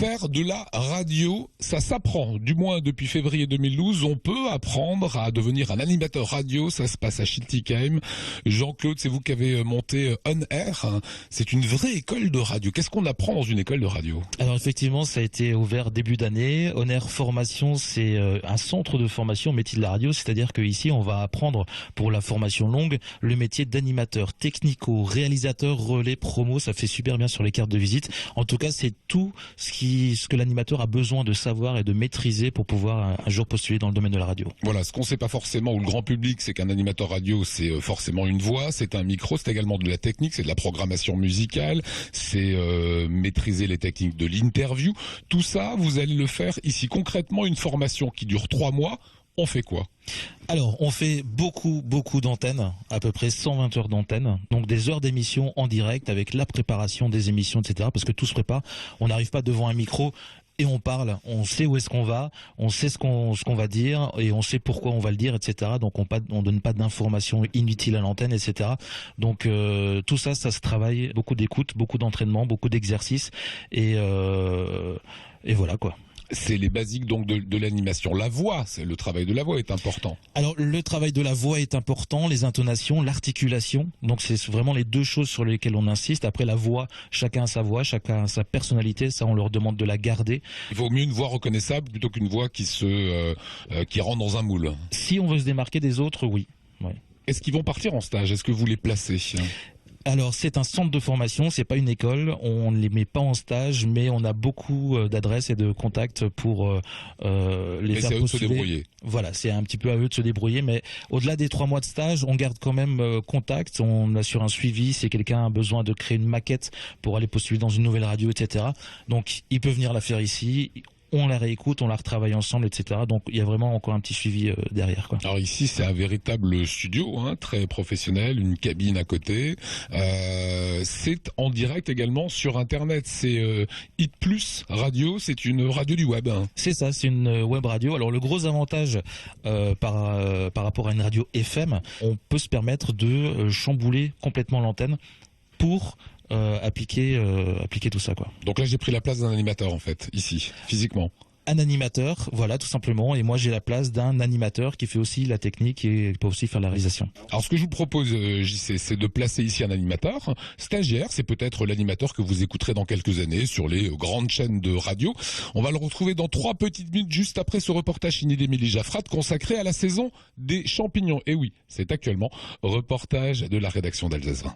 Faire de la radio, ça s'apprend. Du moins, depuis février 2012, on peut apprendre à devenir un animateur radio. Ça se passe à Schiltigheim. Jean-Claude, c'est vous qui avez monté On Air. C'est une vraie école de radio. Qu'est-ce qu'on apprend dans une école de radio? Alors effectivement, ça a été ouvert début d'année. On Air Formation, c'est un centre de formation au métier de la radio. C'est-à-dire qu'ici, on va apprendre pour la formation longue le métier d'animateur technico, réalisateur, relais, promo. Ça fait super bien sur les cartes de visite. En tout cas, c'est tout ce que l'animateur a besoin de savoir et de maîtriser pour pouvoir un jour postuler dans le domaine de la radio. Voilà, ce qu'on sait pas forcément, ou le grand public, c'est qu'un animateur radio, c'est forcément une voix, c'est un micro, c'est également de la technique, c'est de la programmation musicale, c'est maîtriser les techniques de l'interview. Tout ça, vous allez le faire ici. Concrètement, une formation qui dure 3 mois, on fait quoi? Alors, on fait beaucoup d'antennes, à peu près 120 heures d'antenne, donc des heures d'émission en direct avec la préparation des émissions, etc. Parce que tout se prépare, on n'arrive pas devant un micro et on parle, on sait où est-ce qu'on va, on sait ce qu'on va dire et on sait pourquoi on va le dire, etc. Donc on donne pas d'informations inutiles à l'antenne, etc. Donc tout ça, ça se travaille, beaucoup d'écoute, beaucoup d'entraînement, beaucoup d'exercices et voilà quoi. C'est les basiques donc de l'animation. La voix, le travail de la voix est important. Alors le travail de la voix est important, les intonations, l'articulation. Donc c'est vraiment les deux choses sur lesquelles on insiste. Après la voix, chacun a sa voix, chacun a sa personnalité. Ça, on leur demande de la garder. Il vaut mieux une voix reconnaissable plutôt qu'une voix qui rentre dans un moule. Si on veut se démarquer des autres, oui. Ouais. Est-ce qu'ils vont partir en stage? Est-ce que vous les placez? Alors c'est un centre de formation, c'est pas une école, on ne les met pas en stage, mais on a beaucoup d'adresses et de contacts pour les faire postuler. C'est à eux de se débrouiller. Voilà, c'est un petit peu à eux de se débrouiller, mais au-delà des 3 mois de stage, on garde quand même contact, on assure un suivi si quelqu'un a besoin de créer une maquette pour aller postuler dans une nouvelle radio, etc. Donc il peut venir la faire ici. On la réécoute, on la retravaille ensemble, etc. Donc il y a vraiment encore un petit suivi derrière, quoi. Alors ici c'est un véritable studio, très professionnel, une cabine à côté. C'est en direct également sur Internet. C'est Hit Plus Radio, c'est une radio du web. C'est ça, c'est une web radio. Alors le gros avantage par rapport à une radio FM, on peut se permettre de chambouler complètement l'antenne pour appliquer tout ça, quoi. Donc là j'ai pris la place d'un animateur en fait, ici, physiquement. Un animateur, voilà, tout simplement, et moi j'ai la place d'un animateur qui fait aussi la technique et peut aussi faire la réalisation. Alors ce que je vous propose, JC, c'est de placer ici un animateur stagiaire. C'est peut-être l'animateur que vous écouterez dans quelques années sur les grandes chaînes de radio. On va le retrouver dans 3 petites minutes juste après ce reportage signé d'Émilie Jaffrat consacré à la saison des champignons. Et oui, c'est actuellement reportage de la rédaction d'Alsace 20.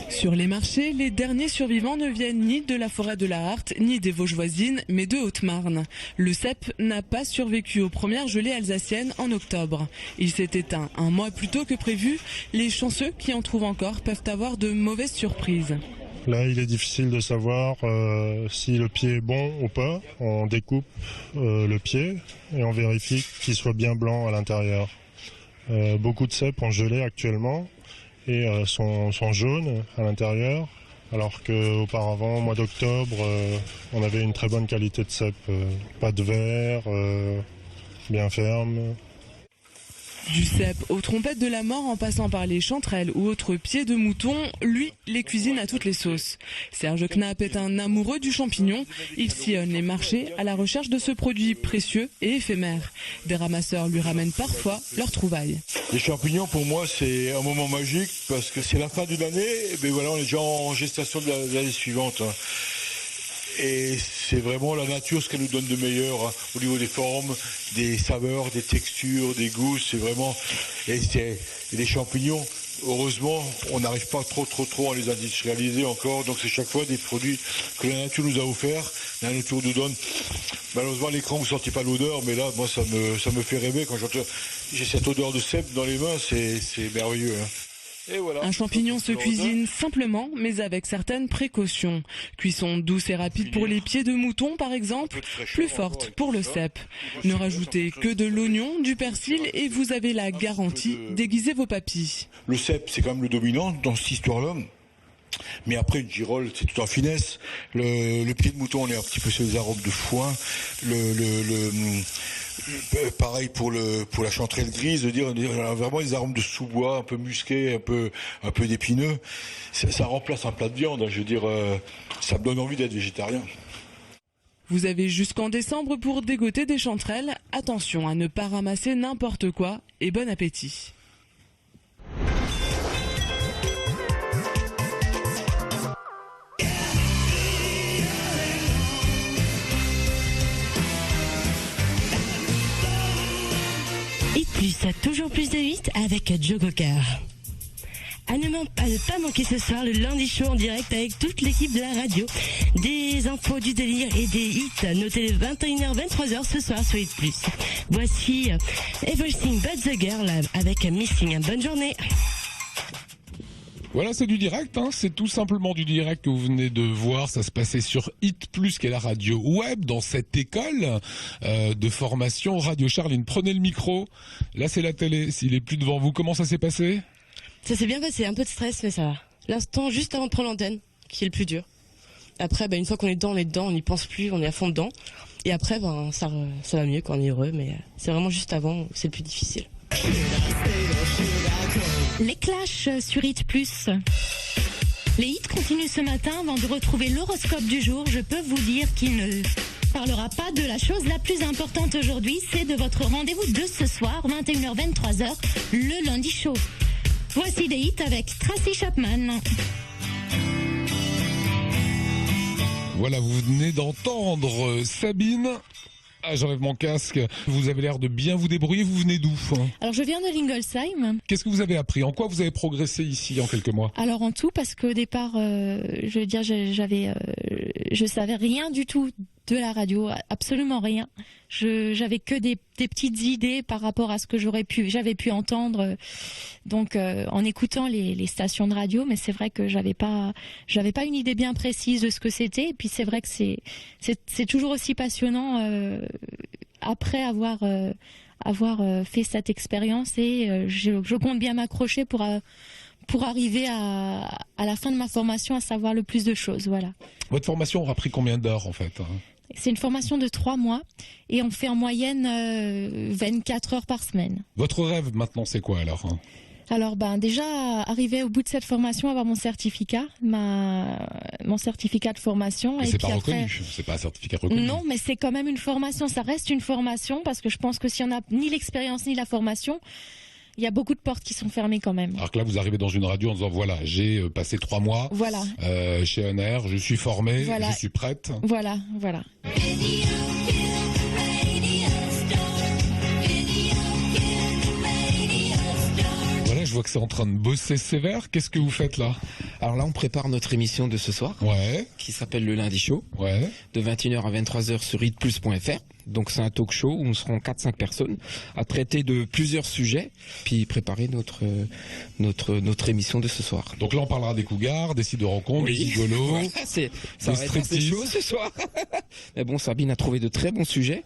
Sur les marchés, les derniers survivants ne viennent ni de la forêt de la Harte, ni des Vosges voisines, mais de Haute-Marne. Le cep n'a pas survécu aux premières gelées alsaciennes en octobre. Il s'est éteint un mois plus tôt que prévu. Les chanceux qui en trouvent encore peuvent avoir de mauvaises surprises. Là, il est difficile de savoir si le pied est bon ou pas. On découpe le pied et on vérifie qu'il soit bien blanc à l'intérieur. Beaucoup de cèpes ont gelé actuellement et sont jaunes à l'intérieur, alors qu'auparavant, au mois d'octobre, on avait une très bonne qualité de cèpe, pas de verre, bien ferme. Du cep aux trompettes de la mort en passant par les chanterelles ou autres pieds de mouton, lui les cuisine à toutes les sauces. Serge Knapp est un amoureux du champignon. Il sillonne les marchés à la recherche de ce produit précieux et éphémère. Des ramasseurs lui ramènent parfois leurs trouvailles. Les champignons pour moi c'est un moment magique parce que c'est la fin d'une année, et voilà, on est déjà en gestation de l'année suivante. Et c'est vraiment la nature ce qu'elle nous donne de meilleur au niveau des formes, des saveurs, des textures, des goûts. C'est vraiment et les champignons. Heureusement, on n'arrive pas trop à les industrialiser encore. Donc c'est chaque fois des produits que la nature nous a offerts. La nature nous donne. Malheureusement, à l'écran vous sentez pas l'odeur, mais là, moi ça me fait rêver quand j'ai cette odeur de cèpe dans les mains. C'est merveilleux. Et voilà, un champignon se cuisine simplement, mais avec certaines précautions. Cuisson douce et rapide pour les pieds de mouton, par exemple, plus forte pour le cep. Ne rajoutez que de l'oignon, du persil et vous avez la garantie d'aiguiser vos papilles. Le cep, c'est quand même le dominant dans cette histoire-là. Mais après, une girole, c'est tout en finesse. Le pied de mouton, on est un petit peu sur les arômes de foin. Pareil pour la chanterelle grise, vraiment les arômes de sous-bois, un peu musqués, un peu d'épineux. Ça remplace un plat de viande. Ça me donne envie d'être végétarien. Vous avez jusqu'en décembre pour dégoter des chanterelles. Attention à ne pas ramasser n'importe quoi et bon appétit. Hit Plus, toujours plus de 8 avec Joe Cocker. À ne pas manquer ce soir le lundi show en direct avec toute l'équipe de la radio. Des infos, du délire et des hits. Notez les 21h, 23h ce soir sur Hit Plus. Voici Everything But The Girl avec Missing. Bonne journée. Voilà, c'est du direct, hein. C'est tout simplement du direct que vous venez de voir. Ça se passait sur Hit Plus, qui est la radio web, dans cette école de formation Radio Charline. Prenez le micro. Là, c'est la télé. S'il est plus devant vous, comment ça s'est passé ? Ça s'est bien passé, un peu de stress, mais ça va. L'instant juste avant de prendre l'antenne, qui est le plus dur. Après, une fois qu'on est dedans, on n'y pense plus, on est à fond dedans. Et après, ça va mieux quand on est heureux, mais c'est vraiment juste avant où c'est le plus difficile. Les Clash sur Hit Plus. Les hits continuent ce matin. Avant de retrouver l'horoscope du jour, je peux vous dire qu'il ne parlera pas de la chose la plus importante aujourd'hui. C'est de votre rendez-vous de ce soir, 21h, 23h, le lundi show. Voici des hits avec Tracy Chapman. Voilà, vous venez d'entendre Sabine. Ah, j'enlève mon casque. Vous avez l'air de bien vous débrouiller. Vous venez d'où ? Alors, je viens de Lingolsheim. Qu'est-ce que vous avez appris ? En quoi vous avez progressé ici en quelques mois ? Alors, en tout, parce qu'au départ, je savais rien du tout de la radio, absolument rien. J'avais que des petites idées par rapport à ce que j'avais pu entendre, en écoutant les stations de radio, mais c'est vrai que j'avais pas une idée bien précise de ce que c'était. Et puis c'est vrai que c'est toujours aussi passionnant après avoir fait cette expérience, et je compte bien m'accrocher pour arriver à la fin de ma formation à savoir le plus de choses. Voilà. Votre formation aura pris combien d'heures en fait ? C'est une formation de 3 mois et on fait en moyenne 24 heures par semaine. Votre rêve maintenant, c'est quoi alors ? Alors déjà, arriver au bout de cette formation, avoir mon certificat de formation. Mais et c'est puis pas après, reconnu, c'est pas un certificat reconnu. Non, mais c'est quand même une formation, ça reste une formation, parce que je pense que si on n'a ni l'expérience ni la formation, il y a beaucoup de portes qui sont fermées quand même. Alors que là, vous arrivez dans une radio en disant, voilà, j'ai passé 3 mois voilà. Chez Honor, je suis formé, voilà. je suis prête. Voilà. Voilà, je vois que c'est en train de bosser sévère. Qu'est-ce que vous faites là ? Alors là, on prépare notre émission de ce soir, qui s'appelle le Lundi Show, de 21h à 23h sur hitplus.fr. Donc c'est un talk show où on seront 4-5 personnes à traiter de plusieurs sujets, puis préparer notre émission de ce soir. Donc là, on parlera des cougars, des sites de rencontres, des gigolos, voilà, ça va être assez chaud ce soir. Mais bon, Sabine a trouvé de très bons sujets,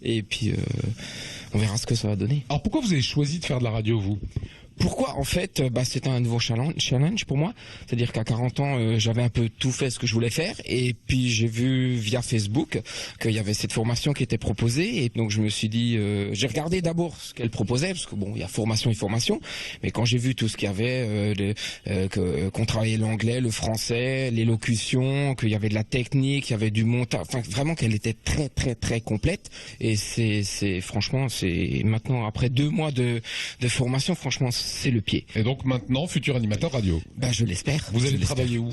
et puis on verra ce que ça va donner. Alors pourquoi vous avez choisi de faire de la radio, vous ? Pourquoi ? En fait, c'était un nouveau challenge pour moi. C'est-à-dire qu'à 40 ans, j'avais un peu tout fait ce que je voulais faire. Et puis, j'ai vu via Facebook qu'il y avait cette formation qui était proposée. Et donc, je me suis dit, j'ai regardé d'abord ce qu'elle proposait, parce que bon, il y a formation et formation. Mais quand j'ai vu tout ce qu'il y avait, qu'on travaillait l'anglais, le français, l'élocution, qu'il y avait de la technique, il y avait du montage, enfin, vraiment qu'elle était très, très, très complète. Et franchement, c'est maintenant, après 2 mois de formation, franchement, c'est le pied. Et donc maintenant, futur animateur radio. Je l'espère. Vous allez travailler où ?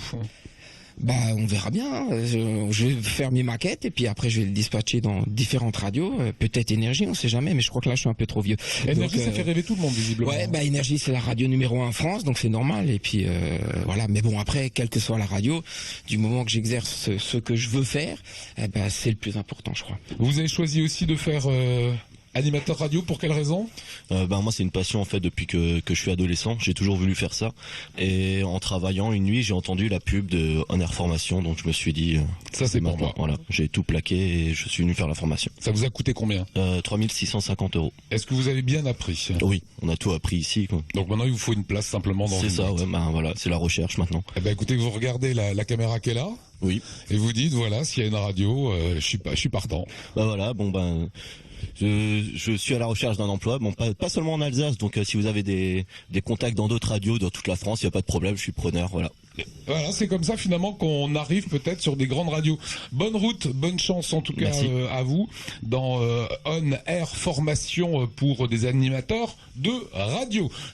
On verra bien. Je vais faire mes maquettes et puis après je vais le dispatcher dans différentes radios. Peut-être Énergie, on sait jamais, mais je crois que là je suis un peu trop vieux. Énergie, ça fait rêver tout le monde visiblement. Ouais, Énergie c'est la radio numéro 1 en France, donc c'est normal. Et puis voilà. Mais bon, après, quelle que soit la radio, du moment que j'exerce ce que je veux faire, c'est le plus important, je crois. Vous avez choisi aussi de faire animateur radio, pour quelle raison ? Moi c'est une passion en fait depuis que je suis adolescent, j'ai toujours voulu faire ça, et en travaillant une nuit j'ai entendu la pub de On Air Formation, donc je me suis dit ça c'est pour moi. Voilà, j'ai tout plaqué et je suis venu faire la formation. Ça vous a coûté combien ? 3650 €. Est-ce que vous avez bien appris ? Oui, on a tout appris ici, quoi. Donc maintenant il vous faut une place simplement dans. C'est ça, voilà, c'est la recherche maintenant. Écoutez, vous regardez la caméra qui est là. Oui. Et vous dites voilà, s'il y a une radio, je suis partant. Je suis à la recherche d'un emploi, bon pas seulement en Alsace, donc si vous avez des contacts dans d'autres radios, dans toute la France, il n'y a pas de problème, je suis preneur, voilà. Voilà, c'est comme ça finalement qu'on arrive peut-être sur des grandes radios. Bonne route, bonne chance en tout cas à vous dans On Air Formation pour des animateurs de radio.